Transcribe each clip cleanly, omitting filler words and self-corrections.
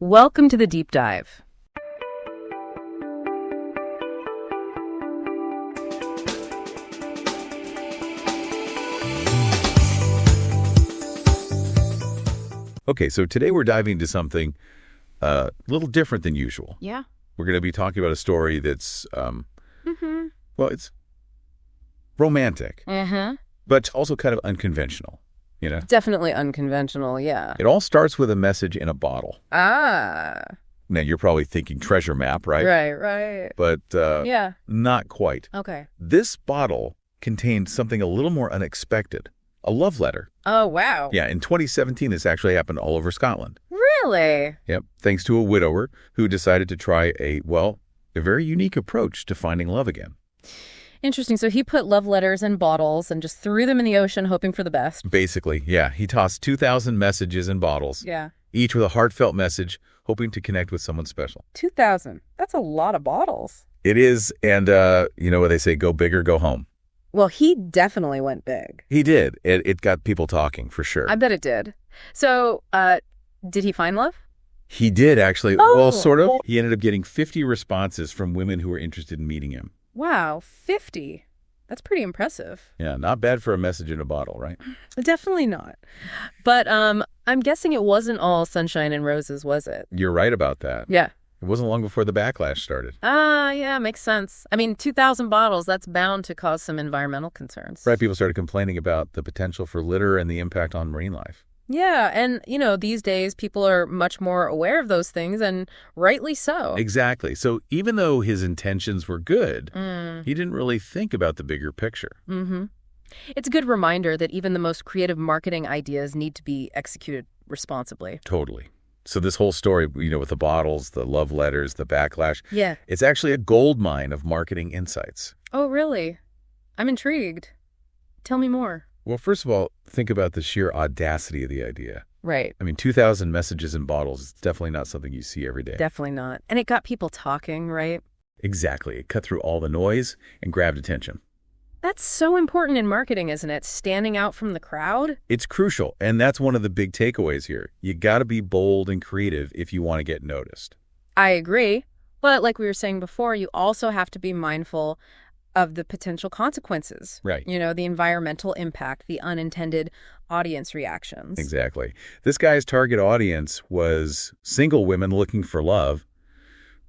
Welcome to the deep dive. Okay, so today we're diving into something a little different than usual. Yeah. We're going to be talking about a story that's, well, it's romantic, but also kind of unconventional, you know? Definitely unconventional, yeah. It all starts with a message in a bottle. Ah. Now, you're probably thinking treasure map, right? Right. But Yeah. not quite. Okay. This bottle contained something a little more unexpected, a love letter. Oh, wow. Yeah, in 2017, this actually happened all over Scotland. Really? Yep, thanks to a widower who decided to try a very unique approach to finding love again. Interesting. So he put love letters in bottles and just threw them in the ocean, hoping for the best. Basically, yeah. He tossed 2,000 messages in bottles, Yeah. each with a heartfelt message, hoping to connect with someone special. 2,000. That's a lot of bottles. It is, and you know what they say, go big or go home. Well, he definitely went big. He did. It got people talking, for sure. I bet it did. So, did he find love? He did, actually. Oh. Well, sort of. He ended up getting 50 responses from women who were interested in meeting him. Wow, 50. That's pretty impressive. Yeah, not bad for a message in a bottle, right? Definitely not. But I'm guessing it wasn't all sunshine and roses, was it? You're right about that. Yeah. It wasn't long before the backlash started. Yeah, makes sense. I mean, 2,000 bottles, that's bound to cause some environmental concerns. Right, people started complaining about the potential for litter and the impact on marine life. Yeah, and, these days people are much more aware of those things, and rightly so. Exactly. So even though his intentions were good, he didn't really think about the bigger picture. It's a good reminder that even the most creative marketing ideas need to be executed responsibly. Totally. So this whole story, with the bottles, the love letters, the backlash, Yeah. it's actually a gold mine of marketing insights. Oh, really? I'm intrigued. Tell me more. Well, first of all, think about the sheer audacity of the idea. Right. I mean, 2,000 messages in bottles is definitely not something you see every day. Definitely not. And it got people talking, right? Exactly. It cut through all the noise and grabbed attention. That's so important in marketing, isn't it? Standing out from the crowd? It's crucial, and that's one of the big takeaways here. You got to be bold and creative if you want to get noticed. I agree. But like we were saying before, you also have to be mindful of the potential consequences. Right. The environmental impact, the unintended audience reactions. Exactly. This guy's target audience was single women looking for love,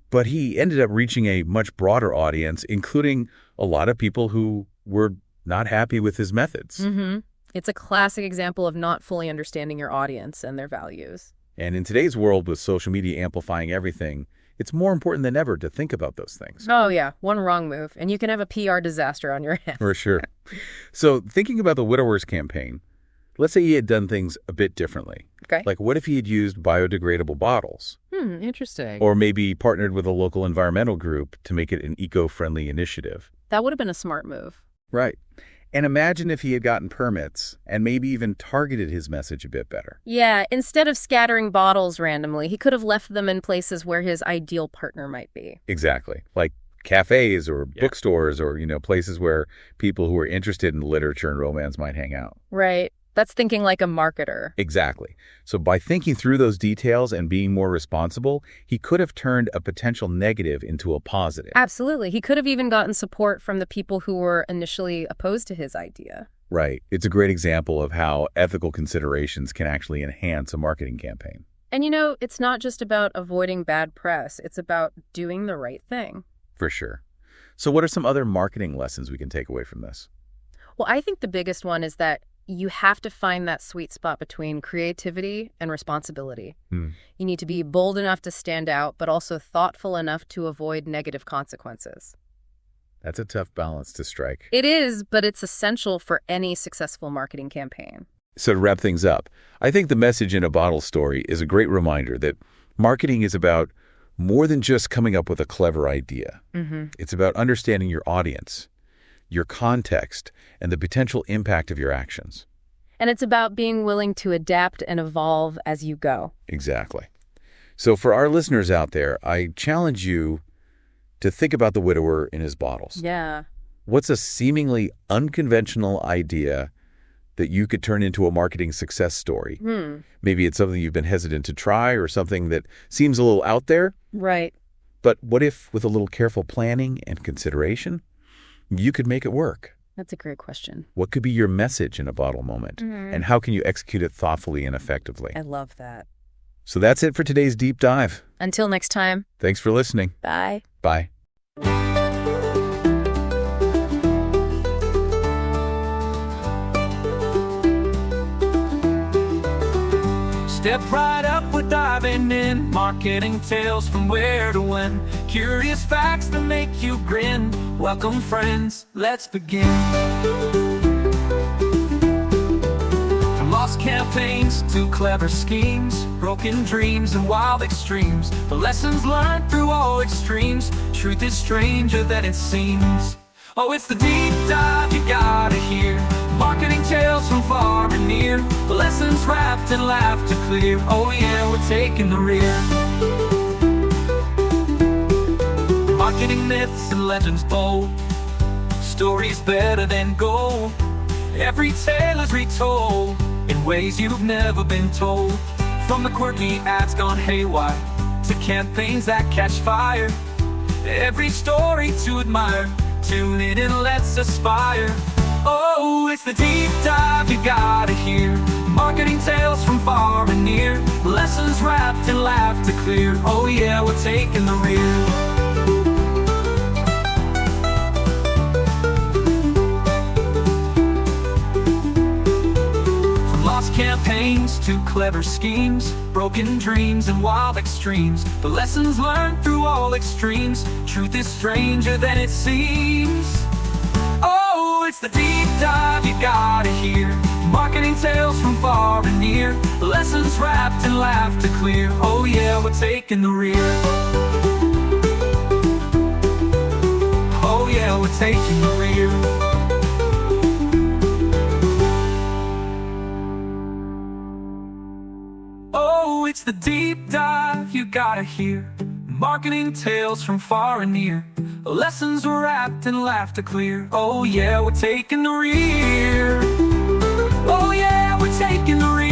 but he ended up reaching a much broader audience, including a lot of people who were not happy with his methods. It's a classic example of not fully understanding your audience and their values. And in today's world with social media amplifying everything, it's more important than ever to think about those things. Oh, yeah. One wrong move, and you can have a PR disaster on your hands. For sure. So thinking about the widower's campaign, let's say he had done things a bit differently. Okay. Like what if he had used biodegradable bottles? Interesting. Or maybe partnered with a local environmental group to make it an eco-friendly initiative. That would have been a smart move. Right. And imagine if he had gotten permits and maybe even targeted his message a bit better. Yeah, instead of scattering bottles randomly, he could have left them in places where his ideal partner might be. Exactly. Like cafes or bookstores or, places where people who are interested in literature and romance might hang out. Right. That's thinking like a marketer. Exactly. So by thinking through those details and being more responsible, he could have turned a potential negative into a positive. Absolutely. He could have even gotten support from the people who were initially opposed to his idea. Right. It's a great example of how ethical considerations can actually enhance a marketing campaign. And it's not just about avoiding bad press. It's about doing the right thing. For sure. So what are some other marketing lessons we can take away from this? Well, I think the biggest one is that you have to find that sweet spot between creativity and responsibility. You need to be bold enough to stand out, but also thoughtful enough to avoid negative consequences. That's a tough balance to strike. It is, but it's essential for any successful marketing campaign. So to wrap things up, I think the message in a bottle story is a great reminder that marketing is about more than just coming up with a clever idea. It's about understanding your audience, your context, and the potential impact of your actions. And it's about being willing to adapt and evolve as you go. Exactly. So for our listeners out there, I challenge you to think about the widower in his bottles. Yeah. What's a seemingly unconventional idea that you could turn into a marketing success story. Maybe it's something you've been hesitant to try or something that seems a little out there. Right. But what if, with a little careful planning and consideration, you could make it work? That's a great question. What could be your message in a bottle moment? And how can you execute it thoughtfully and effectively? I love that. So that's it for today's deep dive. Until next time. Thanks for listening. Bye. Bye. Step right up, we're diving in. Marketing tales from where to when. Curious facts that make you grin. Welcome, friends, let's begin. From lost campaigns to clever schemes, broken dreams and wild extremes, the lessons learned through all extremes. Truth is stranger than it seems. Oh, it's the deep dive you gotta hear. Marketing tales from far and near. The lessons wrapped in laughter clear. Oh yeah, we're taking the rear. Marketing myths and legends bold. Stories better than gold. Every tale is retold in ways you've never been told. From the quirky ads gone haywire to campaigns that catch fire. Every story to admire. Tune in and let's aspire. Oh, it's the deep dive you gotta hear. Marketing tales from far and near. Lessons wrapped in laughter clear. Oh yeah, we're taking the rear. From lost campaigns to clever schemes, broken dreams and wild extremes, the lessons learned through all extremes. Truth is stranger than it seems. Oh, it's the deep dive you gotta hear. Marketing tales from far and near. Lessons wrapped in laughter clear. Oh yeah, we're taking the rear. Oh yeah, we're taking the rear. Oh, it's the deep dive you gotta hear. Marketing tales from far and near. Lessons wrapped in laughter clear. Oh yeah, we're taking the rear. Oh yeah, we're taking the rear.